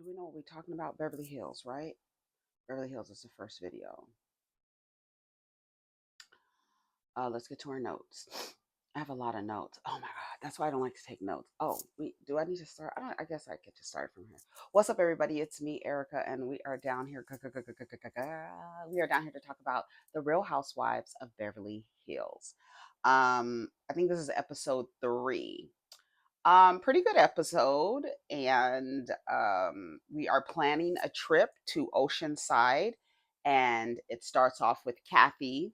Do we know what we're talking about? Beverly Hills, right? Beverly Hills is the first video. Let's get to our notes. I have a lot of notes. Oh my god, that's why I don't like to take notes. Oh, do I need to start? I guess I get to start from here. What's up, everybody? It's me, Erica, and we are down here. We are down here to talk about the Real Housewives of Beverly Hills. I think this is episode 3. Pretty good episode, and we are planning a trip to Oceanside, and it starts off with Kathy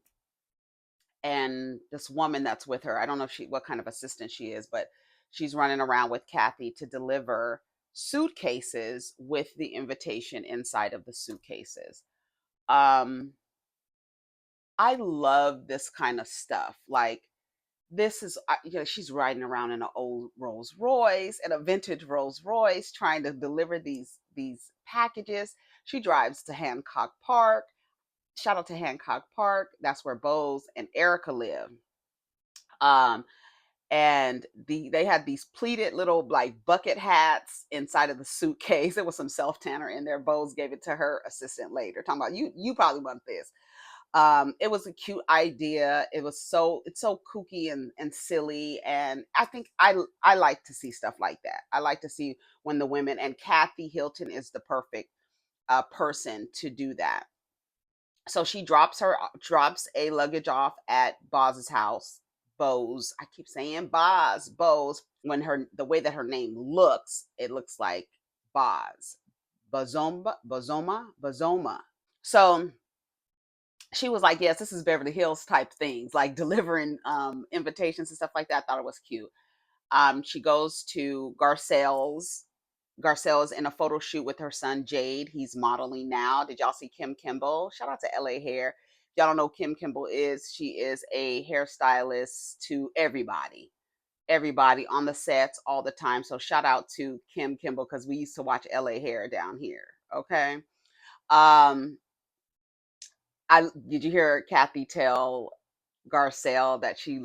and this woman that's with her. I don't know if what kind of assistant she is, but she's running around with Kathy to deliver suitcases with the invitation inside of the suitcases. Um, I love this kind of stuff. Like, this is, she's riding around in an old Rolls Royce and a vintage Rolls Royce trying to deliver these packages. She drives to Hancock Park. Shout out to Hancock Park. That's where Bose and Erica live. Um, and they had these pleated little like bucket hats inside of the suitcase. There was some self tanner in there. Bose gave it to her assistant later. Talking about you probably want this. It was a cute idea. It's so kooky and silly, and I think I like to see stuff like that. I like to see when the women, and Kathy Hilton is the perfect person to do that. So she drops a luggage off at Boz's house. Bose, I keep saying Bose. When the way that her name looks, it looks like Boz, Bazoma. So she was like, yes, this is Beverly Hills type things, like delivering invitations and stuff like that. I thought it was cute. She goes to Garcelle's in a photo shoot with her son Jade. He's modeling now. Did y'all see Kim Kimball? Shout out to LA Hair. If y'all don't know who Kim Kimball is, she is a hairstylist to everybody on the sets all the time. So shout out to Kim Kimball because we used to watch LA Hair down here. Okay. Um, I did you hear Kathy tell Garcelle that she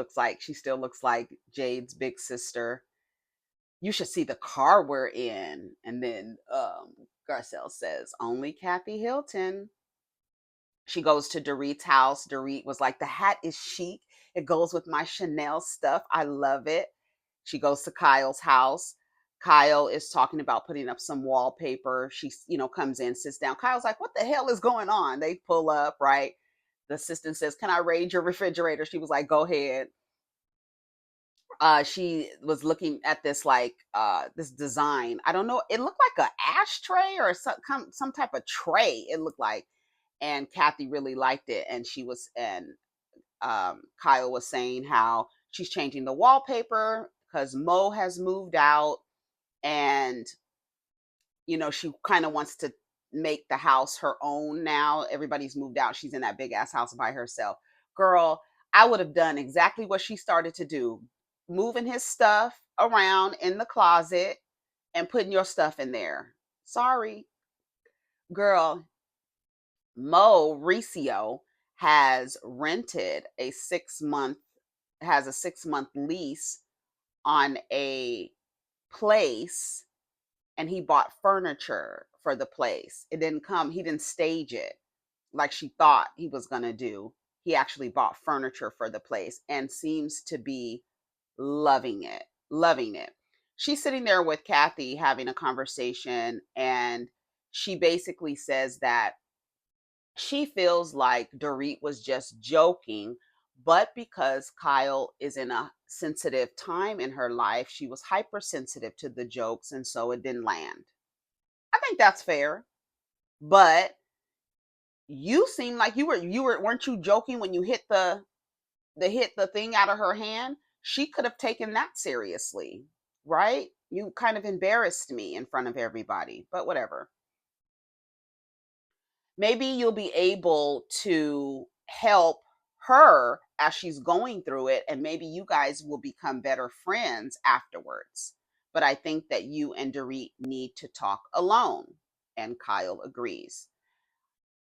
still looks like Jade's big sister? You should see the car we're in. And then Garcelle says, only Kathy Hilton. She goes to Dorit's house. Dorit was like, the hat is chic. It goes with my Chanel stuff. I love it. She goes to Kyle's house. Kyle is talking about putting up some wallpaper. She, comes in, sits down. Kyle's like, what the hell is going on? They pull up, right? The assistant says, can I raid your refrigerator? She was like, go ahead. She was looking at this this design. I don't know. It looked like an ashtray or some type of tray. It looked like, and Kathy really liked it. And Kyle was saying how she's changing the wallpaper because Mo has moved out, and she kind of wants to make the house her own now. Everybody's moved out. She's in that big ass house by herself. Girl, I would have done exactly what she started to do, moving his stuff around in the closet and putting your stuff in there. Sorry, girl. Mauricio has rented a 6-month lease on a place, and he bought furniture for the place. He didn't stage it like she thought he was going to do. He actually bought furniture for the place and seems to be loving it. Loving it. She's sitting there with Kathy having a conversation, and she basically says that she feels like Dorit was just joking, but because Kyle is in a sensitive time in her life, she was hypersensitive to the jokes, and so it didn't land. I think that's fair. But you seem like weren't you joking when you hit the thing out of her hand? She could have taken that seriously, right? You kind of embarrassed me in front of everybody, but whatever. Maybe you'll be able to help her as she's going through it, and maybe you guys will become better friends afterwards. But I think that you and Dorit need to talk alone. And Kyle agrees.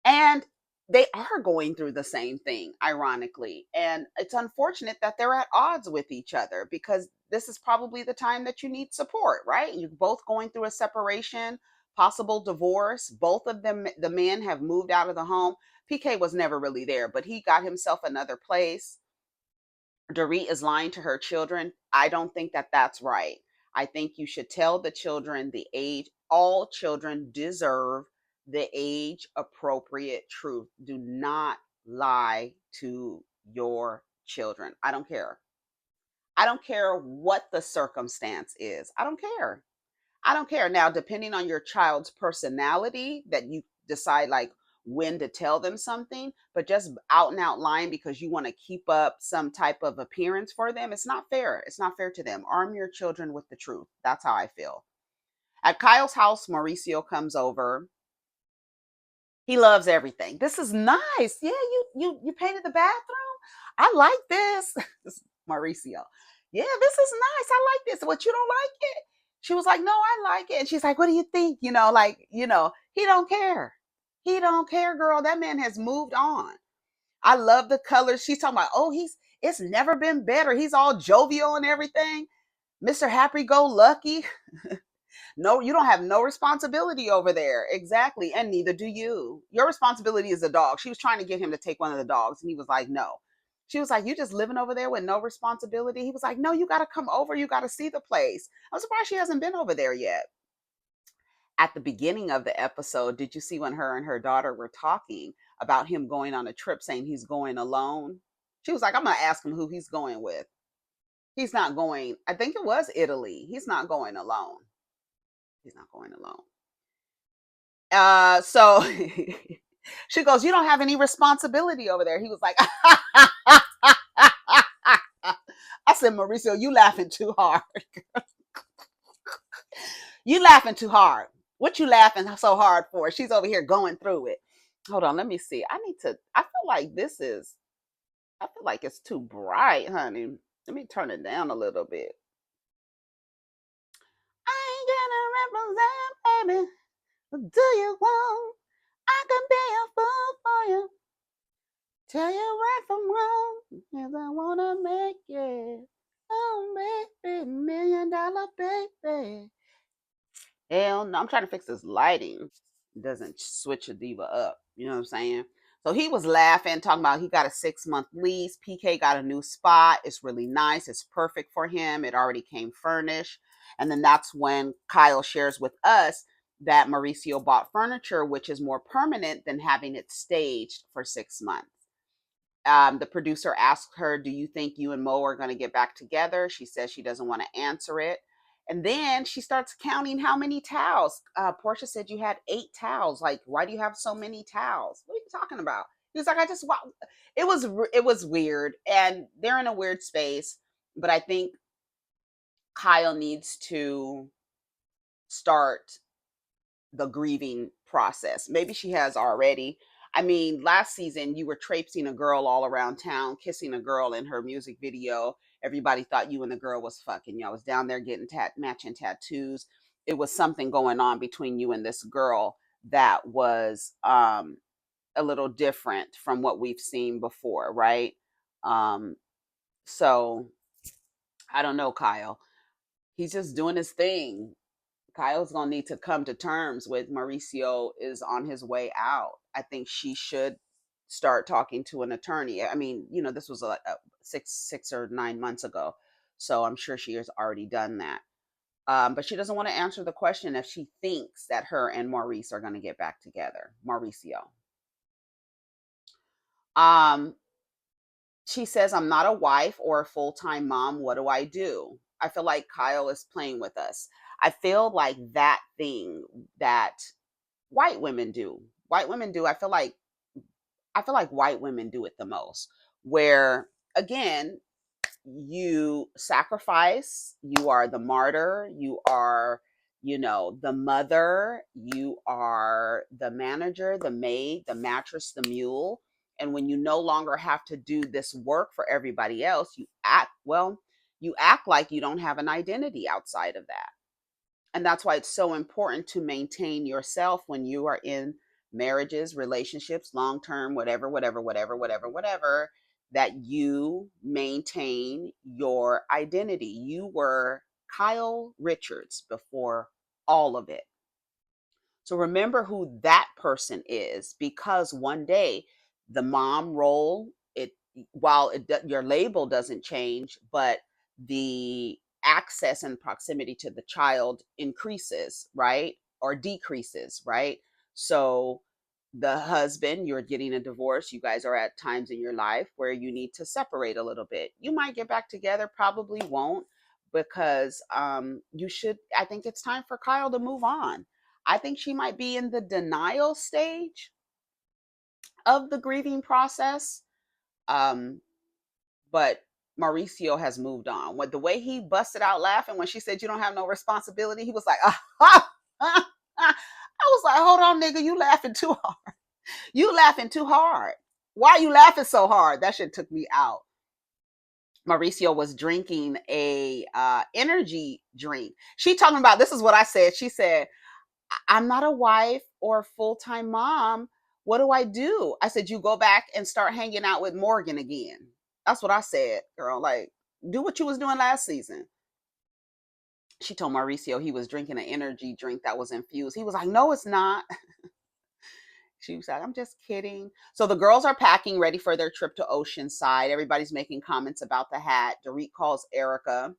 And they are going through the same thing, ironically. And it's unfortunate that they're at odds with each other, because this is probably the time that you need support, right? You're both going through a separation. possible divorce. Both of them, the men have moved out of the home. PK was never really there, but he got himself another place. Dorit is lying to her children. I don't think that that's right. I think you should tell the children the age. All children deserve the age appropriate truth. Do not lie to your children. I don't care. I don't care what the circumstance is. I don't care. I don't care. Now, depending on your child's personality, that you decide like when to tell them something, but just out and out lying because you want to keep up some type of appearance for them, it's not fair. It's not fair to them. Arm your children with the truth. That's how I feel. At Kyle's house, Mauricio comes over. He loves everything. This is nice. Yeah, you painted the bathroom. I like this. This is Mauricio. Yeah, this is nice. I like this. What, you don't like it? She was like, no, I like it. And she's like, what do you think? He don't care. He don't care, girl. That man has moved on. I love the colors. She's talking about, oh, it's never been better. He's all jovial and everything. Mr. Happy Go Lucky. No, you don't have no responsibility over there. Exactly. And neither do you. Your responsibility is a dog. She was trying to get him to take one of the dogs, and he was like, no. She was like, you just living over there with no responsibility? He was like, no, you got to come over. You got to see the place. I'm surprised she hasn't been over there yet. At the beginning of the episode, did you see when her and her daughter were talking about him going on a trip, saying he's going alone? She was like, I'm going to ask him who he's going with. He's not going, I think it was Italy. He's not going alone. He's not going alone. So she goes, you don't have any responsibility over there. He was like, I said, Mauricio, you laughing too hard. You laughing too hard. What you laughing so hard for? She's over here going through it. Hold on, let me see. I feel like it's too bright, honey. Let me turn it down a little bit. I ain't gonna represent, baby. Do you want? I can be a fool for you. Tell you right from wrong, cause I wanna make it. Oh, baby, $1 million baby. Hell no, I'm trying to fix this lighting. It doesn't switch a diva up. You know what I'm saying? So he was laughing, talking about he got a 6-month lease. PK got a new spot. It's really nice. It's perfect for him. It already came furnished. And then that's when Kyle shares with us that Mauricio bought furniture, which is more permanent than having it staged for 6 months. The producer asked her, do you think you and Mo are going to get back together? She says she doesn't want to answer it. And then she starts counting how many towels. Portia said you had 8 towels. Like, why do you have so many towels? What are you talking about? He was like, it was weird. And they're in a weird space. But I think Kyle needs to start the grieving process. Maybe she has already. I mean, last season you were traipsing a girl all around town, kissing a girl in her music video. Everybody thought you and the girl was fucking. Y'all was down there getting matching tattoos. It was something going on between you and this girl that was a little different from what we've seen before, right? Um, so I don't know, Kyle. He's just doing his thing. Kyle's gonna need to come to terms with Mauricio is on his way out. I think she should start talking to an attorney. I mean, this was a 6 or 9 months ago, so I'm sure she has already done that. But she doesn't want to answer the question if she thinks that her and Maurice are going to get back together. Mauricio. Um, she says, I'm not a wife or a full-time mom. What do I do? I feel like Kyle is playing with us. I feel like that thing that white women do. White women do. I feel like white women do it the most. Where again, you sacrifice, you are the martyr, you are, the mother, you are the manager, the maid, the mattress, the mule. And when you no longer have to do this work for everybody else, you act like you don't have an identity outside of that. And that's why it's so important to maintain yourself when you are in marriages, relationships, long term, whatever, that you maintain your identity. You were Kyle Richards before all of it. So remember who that person is, because one day the mom role, it while your label doesn't change, but the access and proximity to the child increases, right? Or decreases, right? So the husband, you're getting a divorce, you guys are at times in your life where you need to separate a little bit. You might get back together, probably won't, because you should. I think it's time for Kyle to move on. I think she might be in the denial stage of the grieving process. Um, but Mauricio has moved on. With the way he busted out laughing when she said you don't have no responsibility, he was like, ah, ha, ah, ah. I was like, hold on, nigga, you laughing too hard. You laughing too hard. Why are you laughing so hard? That shit took me out. Mauricio was drinking a energy drink. She talking about, this is what I said. She said, I'm not a wife or a full-time mom. What do I do? I said, you go back and start hanging out with Morgan again. That's what I said, girl. Like, do what you was doing last season. She told Mauricio he was drinking an energy drink that was infused. He was like, no, it's not. She was like, I'm just kidding. So the girls are packing, ready for their trip to Oceanside. Everybody's making comments about the hat. Dorit calls Erica.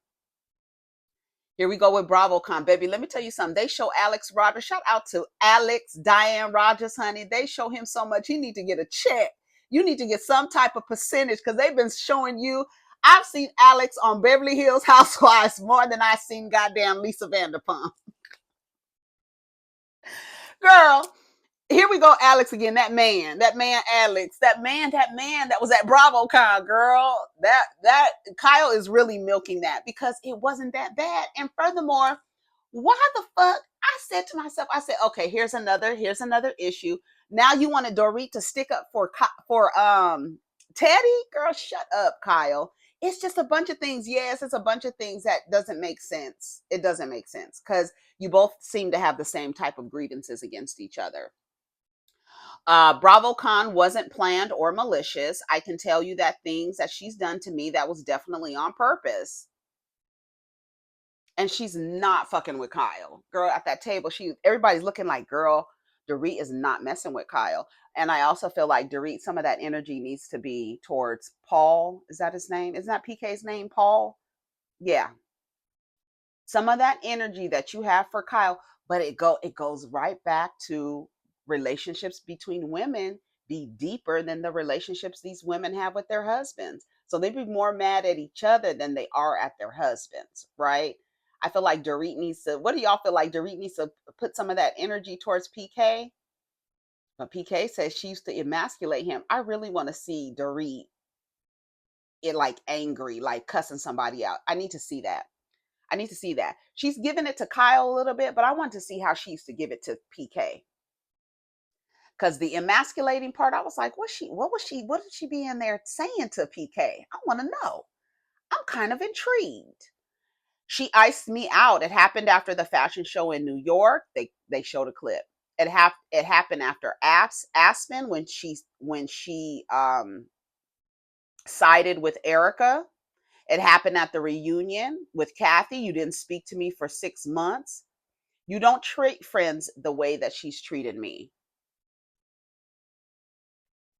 Here we go with BravoCon, baby. Let me tell you something. They show Alex Rogers. Shout out to Alex, Diane Rogers, honey. They show him so much. He need to get a check. You need to get some type of percentage, because they've been showing you. I've seen Alex on Beverly Hills Housewives more than I've seen goddamn Lisa Vanderpump. Girl, here we go, Alex again. That man, Alex, that man that was at BravoCon, girl. That Kyle is really milking that, because it wasn't that bad. And furthermore, why the fuck? I said to myself, I said, okay, here's another issue. Now you wanted Dorit to stick up for Teddy, girl. Shut up, Kyle. It's just a bunch of things. Yes, it's a bunch of things that doesn't make sense. It doesn't make sense, because you both seem to have the same type of grievances against each other. BravoCon wasn't planned or malicious. I can tell you that things that she's done to me, that was definitely on purpose. And she's not fucking with Kyle. Girl, at that table, everybody's looking like, girl, Dorit is not messing with Kyle. And I also feel like Dorit, some of that energy needs to be towards Paul. Is that his name? Isn't that PK's name, Paul? Yeah. Some of that energy that you have for Kyle, but it goes right back to relationships between women be deeper than the relationships these women have with their husbands. So they be more mad at each other than they are at their husbands, right? I feel like Dorit needs to. What do y'all feel like? Dorit needs to put some of that energy towards PK. But PK says she used to emasculate him. I really want to see Dorit it like angry, like cussing somebody out. I need to see that. I need to see that. She's giving it to Kyle a little bit, but I want to see how she used to give it to PK. Because the emasculating part, I was like, what did she be in there saying to PK? I want to know. I'm kind of intrigued. She iced me out. It happened after the fashion show in New York. They showed a clip. It happened after Aspen, when she sided with Erica. It happened at the reunion with Kathy. You didn't speak to me for 6 months. You don't treat friends the way that she's treated me.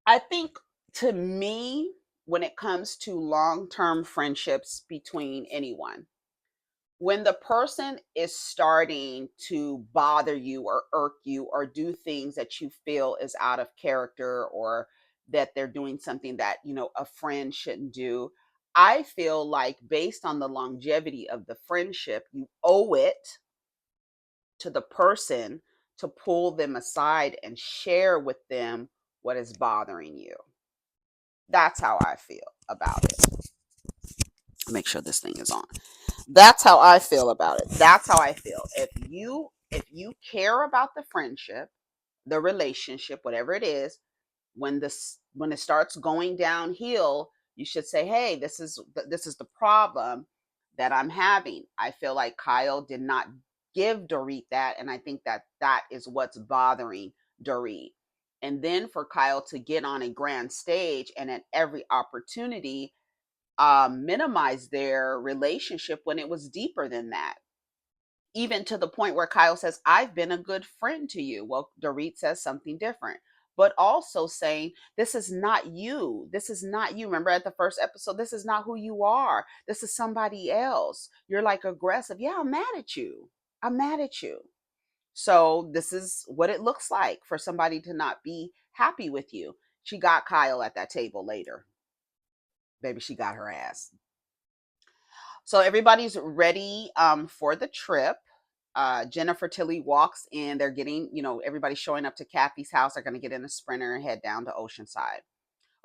I think, to me, when it comes to long term friendships between anyone, when the person is starting to bother you or irk you or do things that you feel is out of character, or that they're doing something that, a friend shouldn't do, I feel like, based on the longevity of the friendship, you owe it to the person to pull them aside and share with them what is bothering you. That's how I feel about it. Make sure this thing is on. That's how I feel about it. That's how I feel. If you care about the friendship, the relationship, whatever it is, when it starts going downhill, you should say, "Hey, this is the problem that I'm having." I feel like Kyle did not give Dorit that, and I think that is what's bothering Dorit. And then for Kyle to get on a grand stage and at every opportunity minimize their relationship when it was deeper than that. even to the point where Kyle says, I've been a good friend to you. Well, Dorit says something different, but also saying, this is not you. This is not you. Remember at the first episode, this is not who you are. This is somebody else. You're like aggressive. Yeah, I'm mad at you. I'm mad at you. So this is what it looks like for somebody to not be happy with you. She got Kyle at that table later. Baby, she got her ass. So everybody's ready for the trip. Jennifer Tilly walks in. They're getting, everybody's showing up to Kathy's house. They're going to get in a Sprinter and head down to Oceanside.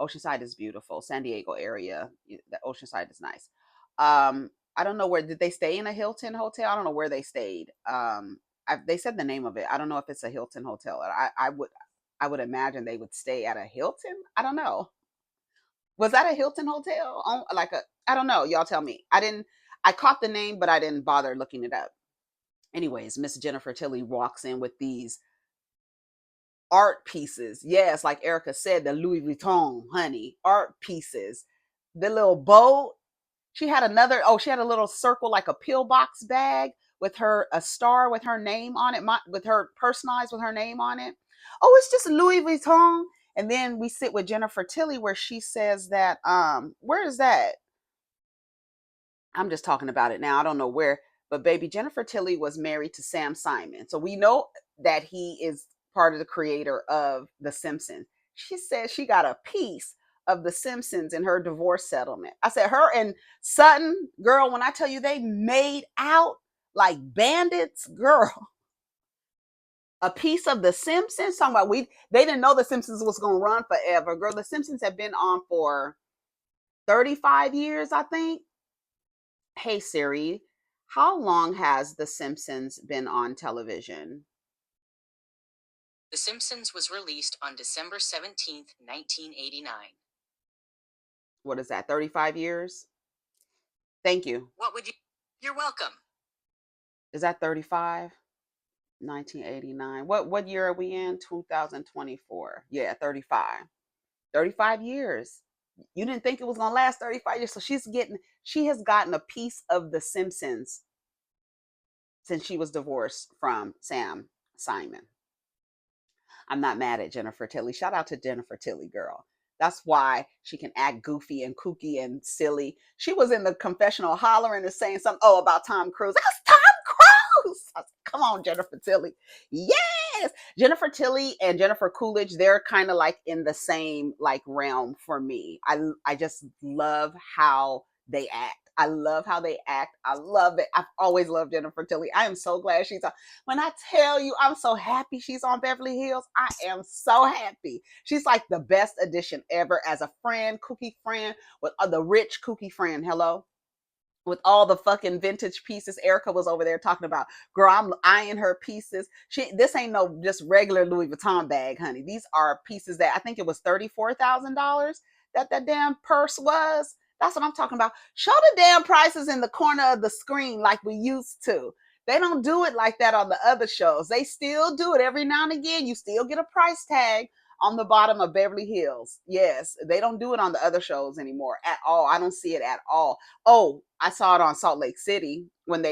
Oceanside is beautiful. San Diego area. The Oceanside is nice. I don't know where, did they stay in a Hilton hotel? I don't know where they stayed. They said the name of it. I don't know if it's a Hilton hotel. I would imagine they would stay at a Hilton. I don't know. Was that a Hilton hotel? I don't know. Y'all tell me. I caught the name, but I didn't bother looking it up. Anyways, Miss Jennifer Tilly walks in with these art pieces. Yes, like Erica said, the Louis Vuitton, honey, art pieces. The little bow. She had she had a little circle, like a pillbox bag with a star with her name on it, with her personalized with her name on it. Oh, it's just Louis Vuitton. And then we sit with Jennifer Tilly where she says that, where is that? I'm just talking about it now. I don't know where, but baby, Jennifer Tilly was married to Sam Simon. So we know that he is part of the creator of The Simpsons. She said she got a piece of The Simpsons in her divorce settlement. I said, her and Sutton, girl, when I tell you they made out like bandits, girl. A piece of The Simpsons. Talking about they didn't know The Simpsons was gonna run forever. Girl, The Simpsons have been on for 35 years, I think. Hey Siri, how long has The Simpsons been on television? The Simpsons was released on December 17th, 1989. What is that, 35 years? Thank you. What would you? You're welcome. Is that 35? 1989. What year are we in? 2024. Yeah, 35. 35 years. You didn't think it was going to last 35 years. So she has gotten a piece of The Simpsons since she was divorced from Sam Simon. I'm not mad at Jennifer Tilly. Shout out to Jennifer Tilly, girl. That's why she can act goofy and kooky and silly. She was in the confessional hollering and saying something, about Tom Cruise. That's Tom Cruise. I said, come on, Jennifer Tilly. Yes. Jennifer Tilly and Jennifer Coolidge, they're kind of like in the same like realm for me. I just love how they act. I love how they act. I love it. I've always loved Jennifer Tilly. I am so glad she's on. When I tell you, I'm so happy she's on Beverly Hills. I am so happy. She's like the best addition ever as a friend, kooky friend, with the rich kooky friend. Hello? With all the fucking vintage pieces. Erica was over there talking about, girl, I'm eyeing her pieces. This ain't no just regular Louis Vuitton bag, honey. These are pieces that I think it was $34,000 that damn purse was. That's what I'm talking about. Show the damn prices in the corner of the screen like we used to. They don't do it like that on the other shows. They still do it every now and again. You still get a price tag on the bottom of Beverly Hills. Yes, they don't do it on the other shows anymore at all. I don't see it at all. Oh, I saw it on Salt Lake City when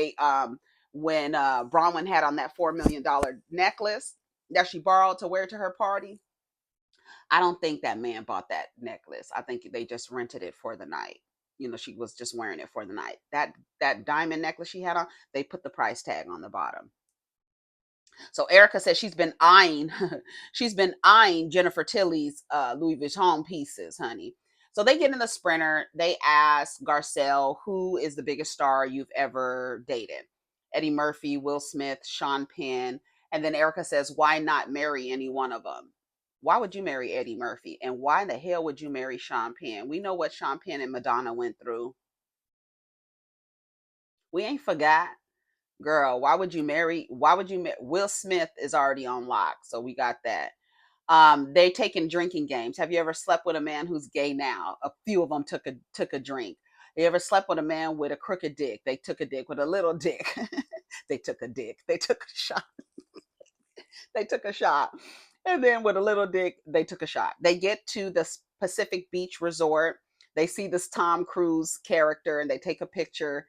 Bronwyn had on that $4 million necklace that she borrowed to wear to her party. I don't think that man bought that necklace. I think they just rented it for the night. She was just wearing it for the night. That diamond necklace she had on, they put the price tag on the bottom. So Erica says she's been eyeing Jennifer Tilly's Louis Vuitton pieces, honey. So they get in the Sprinter. They ask Garcelle, who is the biggest star you've ever dated? Eddie Murphy, Will Smith, Sean Penn. And then Erica says, why not marry any one of them? Why would you marry Eddie Murphy? And why in the hell would you marry Sean Penn? We know what Sean Penn and Madonna went through. We ain't forgot. Girl, why would you marry Will Smith is already on lock, so we got that. They taking drinking games. Have you ever slept with a man who's gay now? A few of them took a drink. You ever slept with a man with a crooked dick? They took a dick. With a little dick. They took a dick. They took a shot. They took a shot. And then with a little dick, they took a shot. They get to the Pacific Beach Resort. They see this Tom Cruise character and they take a picture.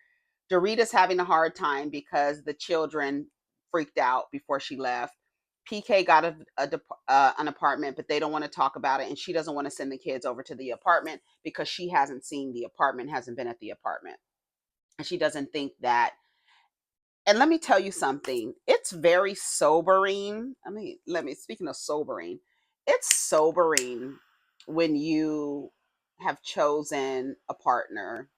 Dorita's having a hard time because the children freaked out before she left. PK got an apartment, but they don't want to talk about it, and she doesn't want to send the kids over to the apartment because she hasn't seen the apartment, hasn't been at the apartment, and she doesn't think that. And let me tell you something, it's very sobering. I mean, speaking of sobering, it's sobering when you have chosen a partner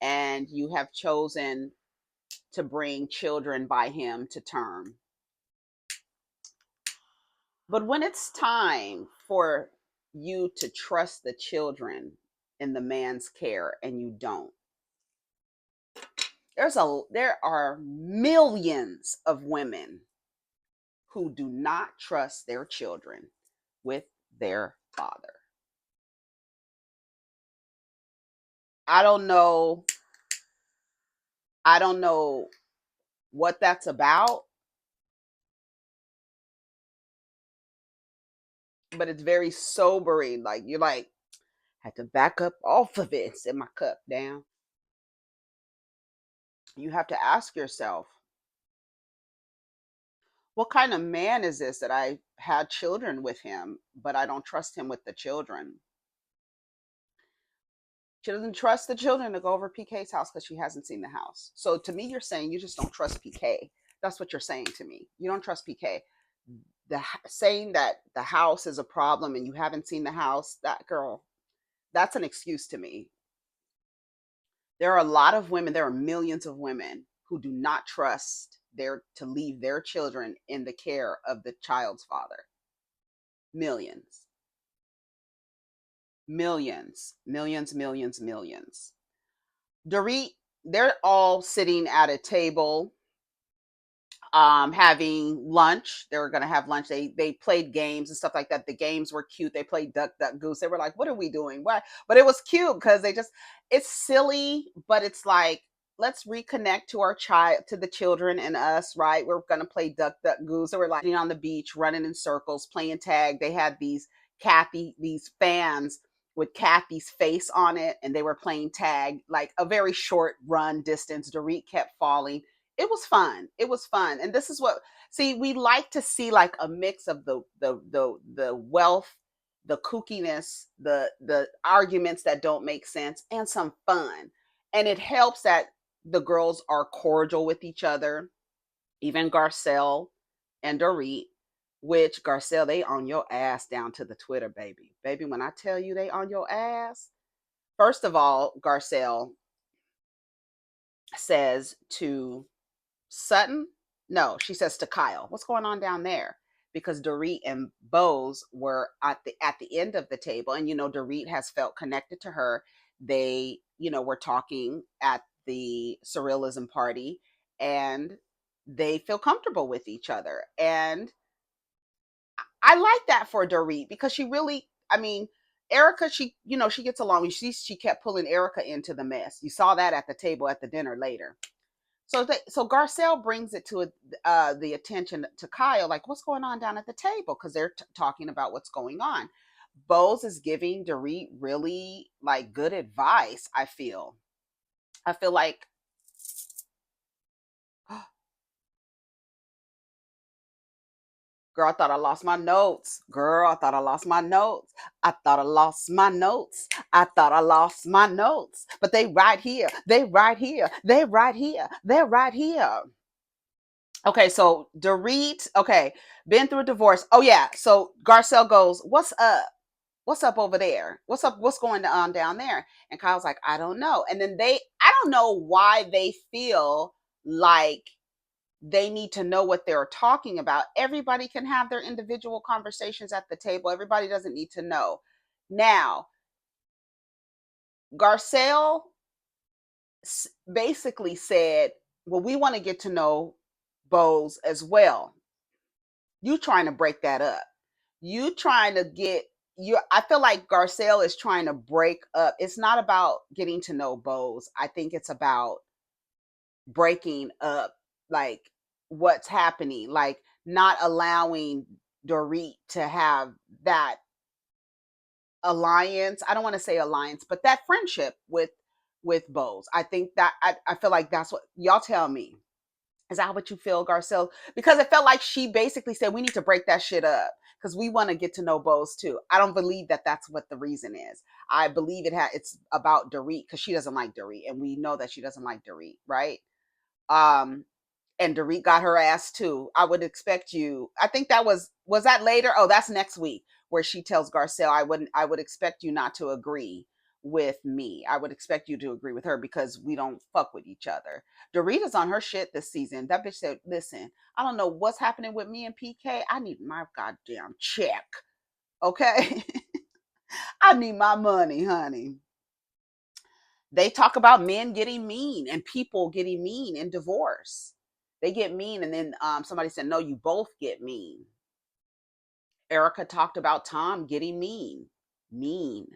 and you have chosen to bring children by him to term. But when it's time for you to trust the children in the man's care and you don't, there are millions of women who do not trust their children with their father. I don't know. I don't know what that's about, but it's very sobering. Like you're like, I had to back up off of it, sit my cup down. You have to ask yourself, what kind of man is this that I had children with him, but I don't trust him with the children? She doesn't trust the children to go over PK's house because she hasn't seen the house. So to me, you're saying you just don't trust PK. That's what you're saying to me. You don't trust PK. Saying that the house is a problem and you haven't seen the house, that girl, that's an excuse to me. There are a lot of women, there are millions of women who do not trust their to leave their children in the care of the child's father. Millions. Millions. Dorit, they're all sitting at a table having lunch. They were going to have lunch. They played games and stuff like that. The games were cute. They played duck duck goose. They were like, what are we doing? What? But it was cute because it's silly, but it's like, let's reconnect to our child, to the children and us, right? We're going to play duck duck goose. They were like on the beach running in circles playing tag. They had these fans with Kathy's face on it, and they were playing tag, like a very short run distance. Dorit kept falling. It was fun. It was fun. And this is what, see, we like to see like a mix of the wealth, the kookiness, the arguments that don't make sense, and some fun. And it helps that the girls are cordial with each other, even Garcelle and Dorit, which Garcelle, they on your ass down to the Twitter, baby. Baby, when I tell you they on your ass, first of all, Garcelle says to Sutton? No, she says to Kyle, what's going on down there? Because Dorit and Bose were at the end of the table, and Dorit has felt connected to her. They, were talking at the surrealism party, and they feel comfortable with each other. And I like that for Dorit because she really, I mean, Erica, she gets along. She kept pulling Erica into the mess. You saw that at the table at the dinner later. So Garcelle brings it to the attention to Kyle, like, what's going on down at the table? Because they're talking about what's going on. Bose is giving Dorit really like good advice. I feel like, girl, I thought I lost my notes. Girl, I thought I lost my notes. I thought I lost my notes. I thought I lost my notes. But they right here. They right here. They right here. They're right here. Okay, so Dorit, okay, been through a divorce. Oh yeah, so Garcelle goes, "What's up? What's up over there? What's up? What's going on down there?" And Kyle's like, "I don't know." And then I don't know why they feel like they need to know what they're talking about. Everybody can have their individual conversations at the table. Everybody doesn't need to know. Now, Garcelle basically said, "Well, we want to get to know Bose as well." You trying to break that up. You trying to get you I feel like Garcelle is trying to break up. It's not about getting to know Bose. I think it's about breaking up like what's happening, like not allowing Dorit to have that alliance. I don't want to say alliance, but that friendship with Bose. I think that I feel like that's what y'all tell me. Is that what you feel, Garcelle? Because it felt like she basically said we need to break that shit up because we want to get to know Bose too. I don't believe that that's what the reason is. I believe it's about Dorit because she doesn't like Dorit, and we know that she doesn't like Dorit, right? Um, and Dorit got her ass too. I would expect you. I think that was that later. Oh, that's next week where she tells Garcelle, I would expect you not to agree with me. I would expect you to agree with her because we don't fuck with each other. Dorita's on her shit this season. That bitch said, listen, I don't know what's happening with me and PK. I need my goddamn check. Okay. I need my money, honey. They talk about men getting mean and people getting mean in divorce. They get mean, and then somebody said, no, you both get mean. Erica talked about Tom getting mean. Mean.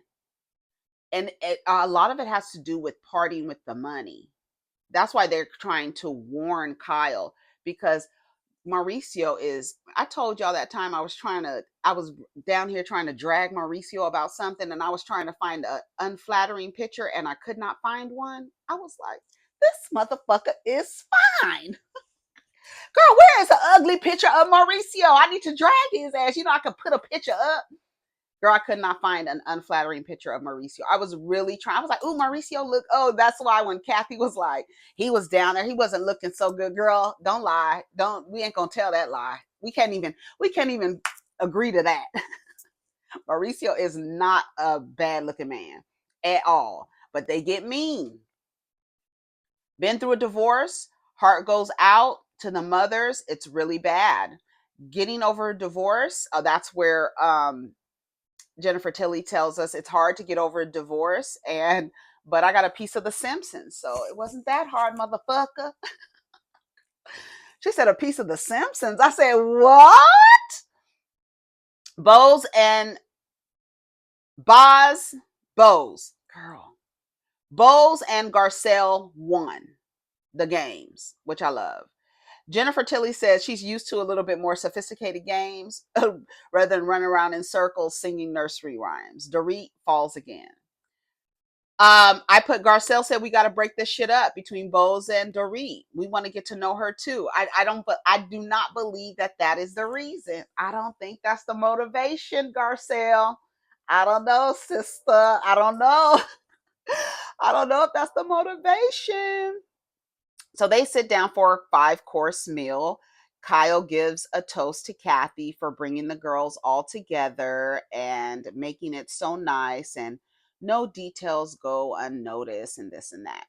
And a lot of it has to do with parting with the money. That's why they're trying to warn Kyle because Mauricio is, I told y'all that time I was down here trying to drag Mauricio about something, and I was trying to find an unflattering picture and I could not find one. I was like, this motherfucker is fine. Girl, where is the ugly picture of Mauricio? I need to drag his ass. You know, I could put a picture up. Girl, I could not find an unflattering picture of Mauricio. I was really trying. I was like, ooh, Mauricio look. Oh, that's why when Kathy was like, he was down there, he wasn't looking so good. Girl, don't lie. We ain't gonna tell that lie. We can't even agree to that. Mauricio is not a bad looking man at all. But they get mean. Been through a divorce, heart goes out to the mothers. It's really bad. Getting over a divorce, that's where Jennifer Tilly tells us it's hard to get over a divorce, but I got a piece of The Simpsons, so it wasn't that hard, motherfucker. She said a piece of The Simpsons. I said, what? Bose and Boz, Bose, girl. Bose and Garcelle won the games, which I love. Jennifer Tilly says she's used to a little bit more sophisticated games rather than run around in circles singing nursery rhymes. Dorit falls again. I put Garcelle said we got to break this shit up between Bose and Dorit. We want to get to know her too. I do not believe that that is the reason. I don't think that's the motivation, Garcelle. I don't know, sister. I don't know. I don't know if that's the motivation. So they sit down for a 5-course meal. Kyle gives a toast to Kathy for bringing the girls all together and making it so nice, and no details go unnoticed and this and that.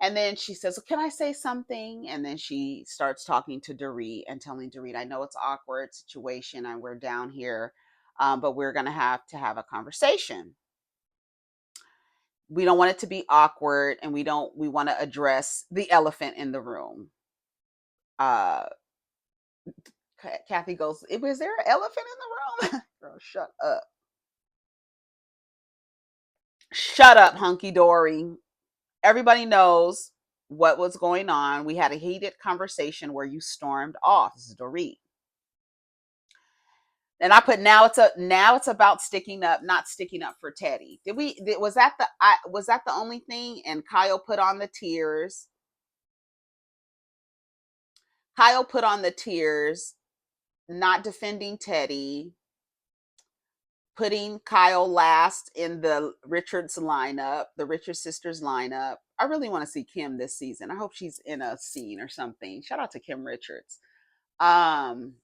And then she says, well, can I say something? And then she starts talking to Dorit and telling Dorit, I know it's an awkward situation and we're down here, but we're going to have a conversation. We don't want it to be awkward, and we want to address the elephant in the room. Uh, Kathy goes, is there an elephant in the room? Girl, shut up. Shut up, hunky dory. Everybody knows what was going on. We had a heated conversation where you stormed off. This is Dorit. And I put now it's about sticking up, not sticking up for Teddy. Was that the only thing? And Kyle put on the tears. Kyle put on the tears, not defending Teddy, putting Kyle last in the Richards lineup, the Richards sisters lineup. I really want to see Kim this season. I hope she's in a scene or something. Shout out to Kim Richards. Um,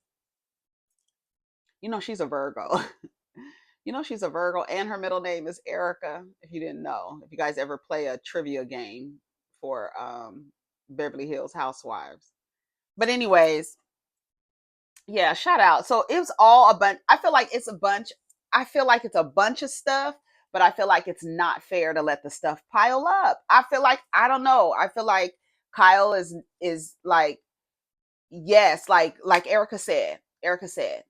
she's a Virgo. She's a Virgo, and her middle name is Erica. If you didn't know, if you guys ever play a trivia game for Beverly Hills Housewives. But anyways, yeah, shout out. So it was all a bunch. I feel like it's a bunch. I feel like it's a bunch of stuff, but I feel like it's not fair to let the stuff pile up. I feel like I don't know. I feel like Kyle is like, yes, like Erica said. Erica said,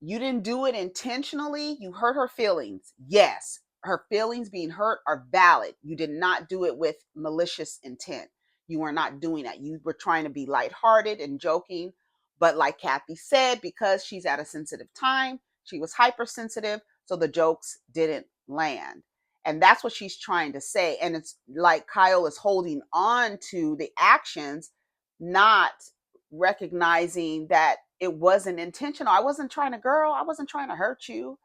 you didn't do it intentionally. You hurt her feelings. Yes, her feelings being hurt are valid. You did not do it with malicious intent. You were not doing that. You were trying to be lighthearted and joking. But like Kathy said, because she's at a sensitive time, she was hypersensitive, so the jokes didn't land. And that's what she's trying to say. And it's like Kyle is holding on to the actions, not recognizing that it wasn't intentional. I wasn't trying to, girl, I wasn't trying to hurt you.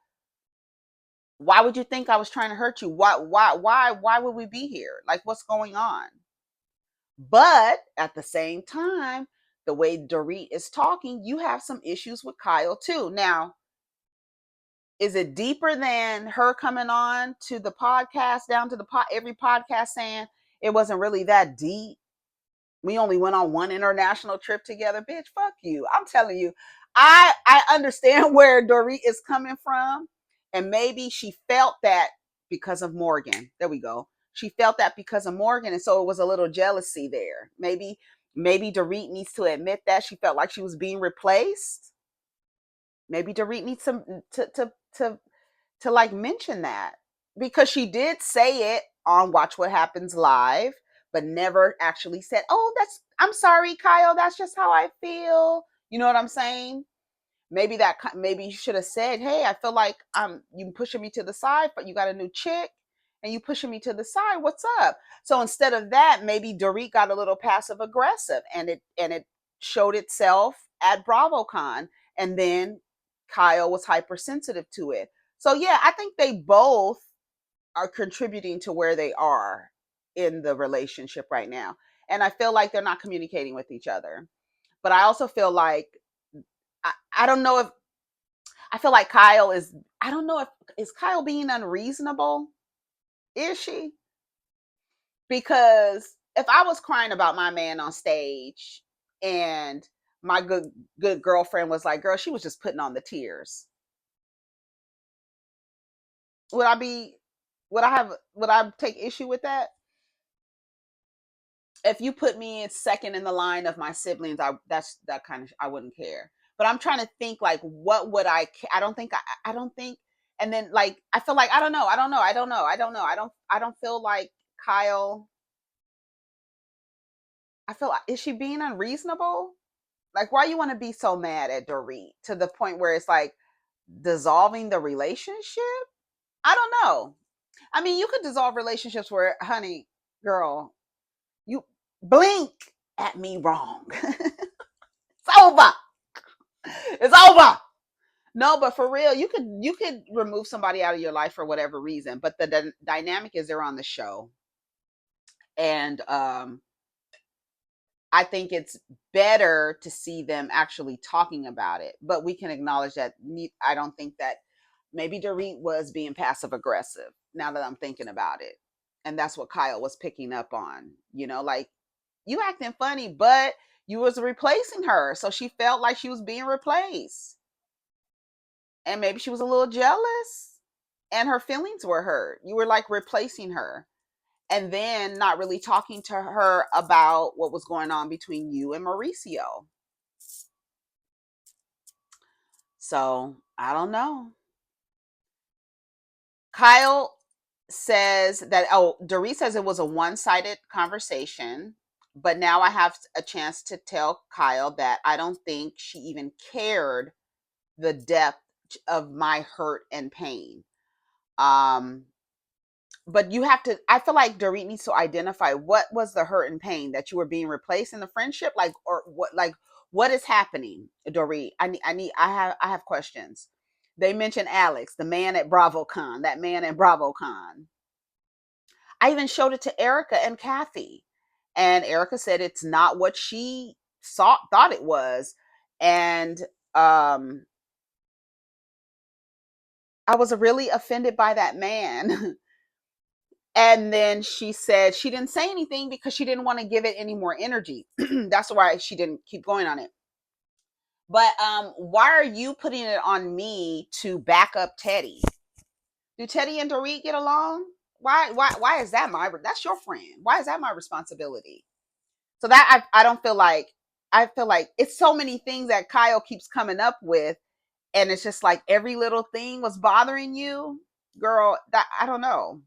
Why would you think I was trying to hurt you? Why would we be here? Like, what's going on? But at the same time, the way Dorit is talking, you have some issues with Kyle too. Now, is it deeper than her coming on to the podcast, down to the every podcast saying it wasn't really that deep? We only went on one international trip together. Bitch, fuck you. I'm telling you, I understand where Dorit is coming from. And maybe she felt that because of Morgan. There we go. She felt that because of Morgan. And so it was a little jealousy there. Maybe Dorit needs to admit that she felt like she was being replaced. Maybe Dorit needs some to like mention that, because she did say it on Watch What Happens Live, but never actually said, "Oh, I'm sorry, Kyle. That's just how I feel." You know what I'm saying? Maybe you should have said, "Hey, I feel like you pushing me to the side, but you got a new chick, and you pushing me to the side. What's up?" So instead of that, maybe Dorit got a little passive aggressive, and it showed itself at BravoCon, and then Kyle was hypersensitive to it. So yeah, I think they both are contributing to where they are in the relationship right now. And I feel like they're not communicating with each other. But I also feel like I don't know if I feel like Kyle is I don't know if is Kyle being unreasonable? Is she? Because if I was crying about my man on stage and my good girlfriend was like, "Girl, she was just putting on the tears." Would I be would I take issue with that? If you put me in second in the line of my siblings, that kind of I wouldn't care. But I'm trying to think like what would I don't think and then like I feel like I don't feel like Kyle I feel like is she being unreasonable? Like why you want to be so mad at Dorit to the point where it's like dissolving the relationship? I don't know. I mean, you could dissolve relationships where, honey, girl, you blink at me wrong. It's over. It's over. No, but for real, you could remove somebody out of your life for whatever reason, but the dynamic is they're on the show, and I think it's better to see them actually talking about it. But we can acknowledge that I don't think that maybe Dorit was being passive aggressive. Now that I'm thinking about it, and that's what Kyle was picking up on. You know, like you acting funny, but you was replacing her, so she felt like she was being replaced. And maybe she was a little jealous and her feelings were hurt. You were like replacing her and then not really talking to her about what was going on between you and Mauricio. So I don't know. Kyle says that, oh, Dorit says it was a one sided conversation, but now I have a chance to tell Kyle that I don't think she even cared the depth of my hurt and pain. Um, but you have to I feel like Dorit needs to identify what was the hurt and pain that you were being replaced in the friendship, like or what is happening, Dorit. I have questions. They mentioned Alex, the man at BravoCon, that man at BravoCon. I even showed it to Erica and Kathy, and Erica said it's not what she thought it was. And um I was really offended by that man. And then she said she didn't say anything because she didn't want to give it any more energy. That's why she didn't keep going on it. But why are you putting it on me to back up Teddy? Do Teddy and Dorit get along? Why is that that's your friend? Why is that my responsibility? So that I don't feel like I feel like it's so many things that Kyle keeps coming up with, and it's just like every little thing was bothering you, girl. That I don't know.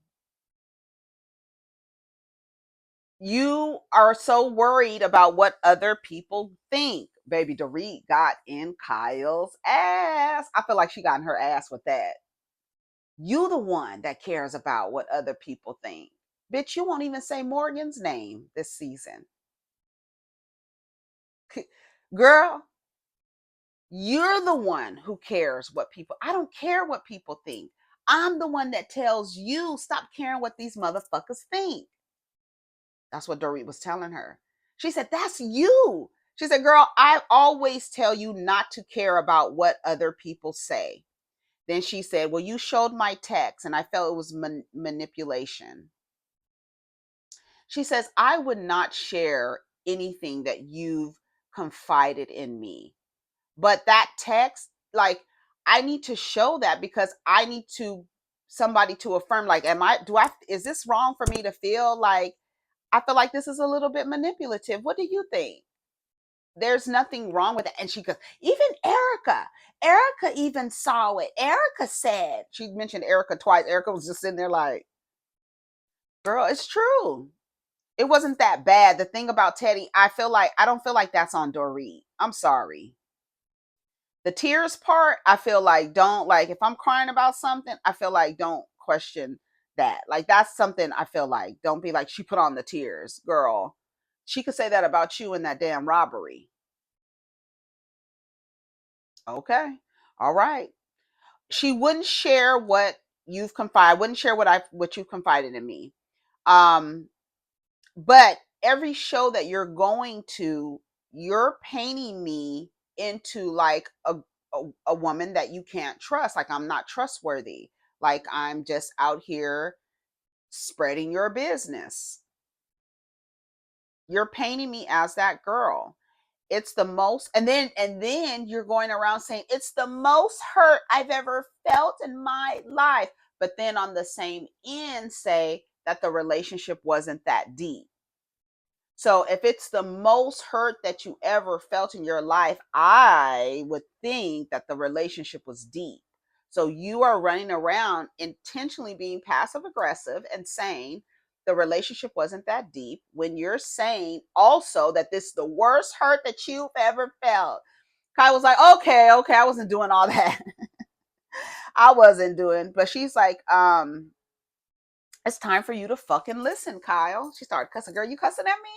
You are so worried about what other people think. Baby Dorit got in Kyle's ass. I feel like she got in her ass with that. You the one that cares about what other people think. Bitch, you won't even say Morgan's name this season. Girl, you're the one who cares what people. I don't care what people think. I'm the one that tells you stop caring what these motherfuckers think. That's what Dorit was telling her. She said, "That's you." She said, "Girl, I always tell you not to care about what other people say." Then she said, "Well, you showed my text and I felt it was manipulation." She says, "I would not share anything that you've confided in me. But that text, like, I need to show that because I need to somebody to affirm, like, is this wrong for me to feel like I feel like this is a little bit manipulative? What do you think?" There's nothing wrong with it. And she goes, even Erica even saw it. Erica said, she mentioned Erica twice. Erica was just sitting there like, girl, it's true. It wasn't that bad. The thing about Teddy, I don't feel like that's on Dorit. I'm sorry. The tears part, I feel like don't, like, if I'm crying about something, I feel like don't question that. Like, that's something I feel like, don't be like, she put on the tears. Girl, she could say that about you in that damn robbery. Okay. All right. She wouldn't share what you've confided, wouldn't share what you've confided in me. Um, but every show that you're going to, you're painting me into like a woman that you can't trust. Like, I'm not trustworthy. Like, I'm just out here spreading your business. You're painting me as that girl. It's the most, and then you're going around saying it's the most hurt I've ever felt in my life, but then on the same end say that the relationship wasn't that deep. So if it's the most hurt that you ever felt in your life, I would think that the relationship was deep. So you are running around intentionally being passive aggressive and saying the relationship wasn't that deep when you're saying also that this is the worst hurt that you've ever felt. Kai was like, okay, I wasn't doing all that. I wasn't doing, but she's like, it's time for you to fucking listen, Kyle. She started cussing. Girl, you cussing at me?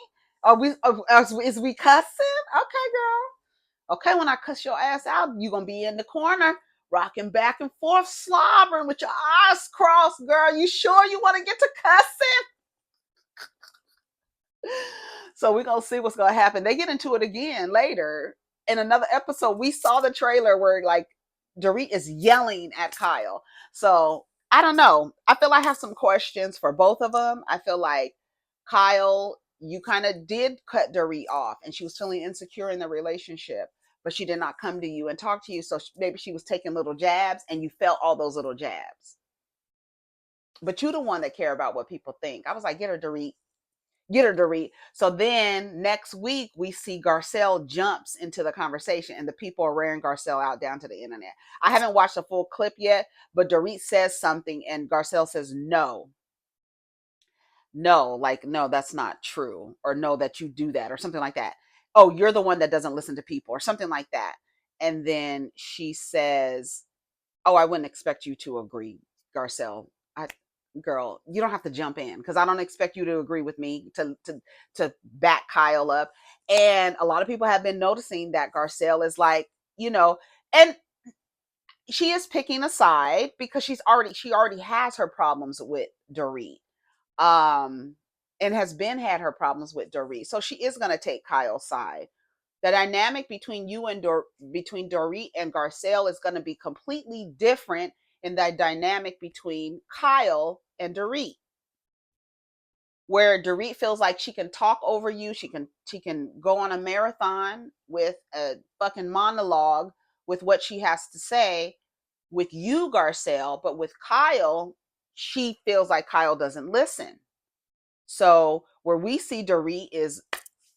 Is we cussing? Okay, girl. Okay, when I cuss your ass out, you gonna be in the corner, rocking back and forth, slobbering with your eyes crossed, girl. You sure you want to get to cussing? So we're gonna see what's gonna happen. They get into it again later in another episode. We saw the trailer where like Dorit is yelling at Kyle. So I don't know. I feel I have some questions for both of them. I feel like Kyle, you kind of did cut Dorit off, and she was feeling insecure in the relationship, but she did not come to you and talk to you. So maybe she was taking little jabs, and you felt all those little jabs. But you the one that care about what people think. I was like, get her, Dorit. Get her, Dorit. So then next week we see Garcelle jumps into the conversation and the people are wearing Garcelle out down to the internet. I haven't watched a full clip yet, but Dorit says something and Garcelle says no, like no, that's not true, or no, that you do that, or something like that. Oh, you're the one that doesn't listen to people, or something like that. And then she says, "Oh, I wouldn't expect you to agree, Garcelle. I, girl, you don't have to jump in because I don't expect you to agree with me to back Kyle up." And a lot of people have been noticing that Garcelle is like, and she is picking a side because she already has her problems with Dorit, um, and has been had her problems with Dorit, so she is going to take Kyle's side. The dynamic between between Dorit and Garcelle is going to be completely different in that dynamic between Kyle and Dorit, where Dorit feels like she can talk over you, she can go on a marathon with a fucking monologue with what she has to say with you, Garcelle, but with Kyle, she feels like Kyle doesn't listen. So where we see Dorit is,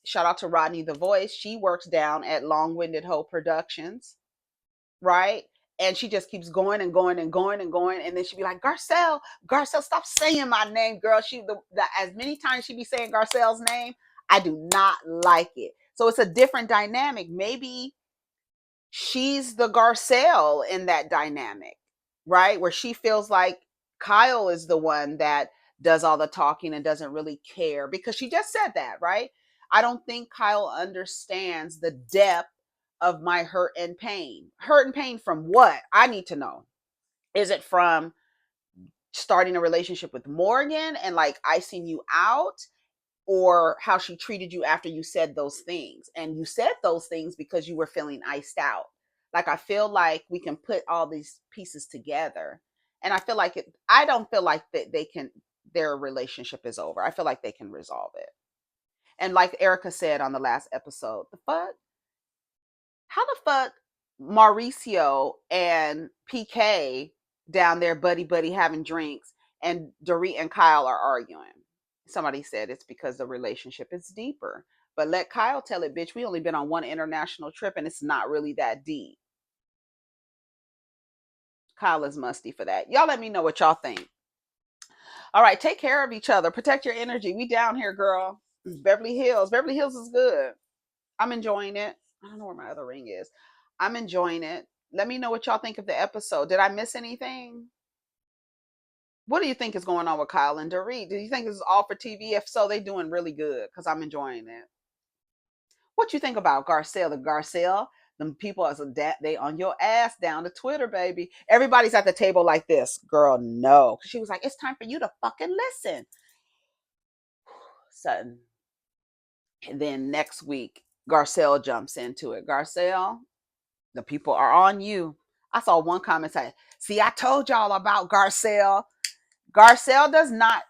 shout out to Rodney the Voice. She works down at Long Winded Hoe Productions, right? And she just keeps going and going and going and going. And then she'd be like, Garcelle, stop saying my name, girl. As many times she be saying Garcelle's name, I do not like it. So it's a different dynamic. Maybe she's the Garcelle in that dynamic. right? Where she feels like Kyle is the one that does all the talking and doesn't really care, because she just said that, right? I don't think Kyle understands the depth of my hurt and pain. Hurt and pain from what? I need to know. Is it from starting a relationship with Morgan and like icing you out, or how she treated you after you said those things? And you said those things because you were feeling iced out. Like, I feel like we can put all these pieces together. And I don't feel like that they can, their relationship is over. I feel like they can resolve it. And like Erica said on the last episode, the fuck? How the fuck Mauricio and PK down there buddy buddy having drinks, and Dorit and Kyle are arguing? Somebody said it's because the relationship is deeper. But let Kyle tell it, bitch. We only been on one international trip and it's not really that deep. Kyle is musty for that. Y'all let me know what y'all think. All right, take care of each other. Protect your energy. We down here, girl. Beverly Hills. Beverly Hills is good. I'm enjoying it. I don't know where my other ring is. I'm enjoying it. Let me know what y'all think of the episode. Did I miss anything? What do you think is going on with Kyle and Dorit? Do you think this is all for TV? If so, they doing really good because I'm enjoying it. What you think about Garcelle? The Garcelle, them people as a they on your ass down to Twitter, baby. Everybody's at the table like this. Girl, no. She was like, it's time for you to fucking listen. Sudden. And then next week, Garcelle jumps into it. Garcelle, the people are on you. I saw one comment say, see, I told y'all about Garcelle. Garcelle does not,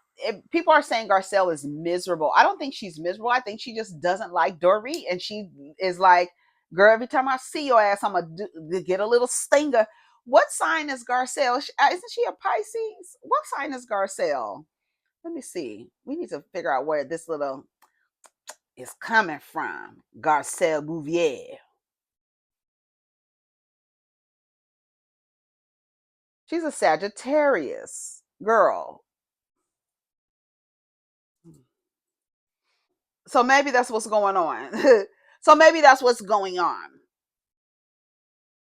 people are saying Garcelle is miserable. I don't think she's miserable. I think she just doesn't like Dorit. And she is like, girl, every time I see your ass, I'm going to get a little stinger. What sign is Garcelle? Isn't she a Pisces? What sign is Garcelle? Let me see. We need to figure out where this little is coming from. Garcelle Bouvier. She's a Sagittarius girl. So maybe that's what's going on. So maybe that's what's going on.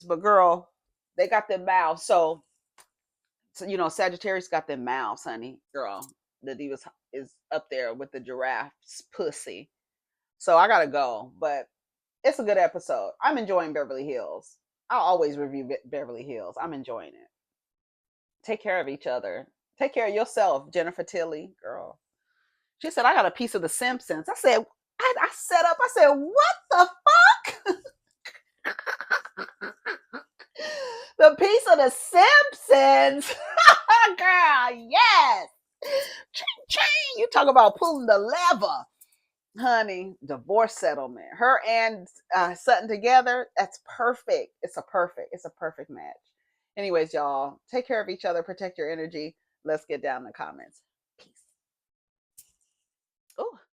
But girl, they got their mouths. So Sagittarius got their mouths, honey. Girl, the divas is up there with the giraffe's pussy. So I gotta go. But it's a good episode. I'm enjoying Beverly Hills. I'll always review Beverly Hills. I'm enjoying it. Take care of each other. Take care of yourself, Jennifer Tilly, girl. She said, I got a piece of The Simpsons. I said, I set up, I said, what the fuck? The piece of The Simpsons. Girl, yes. Ching, ching. You talk about pulling the lever. Honey, divorce settlement. Her and Sutton together, that's perfect. It's a perfect match. Anyways, y'all, take care of each other, protect your energy. Let's get down in the comments.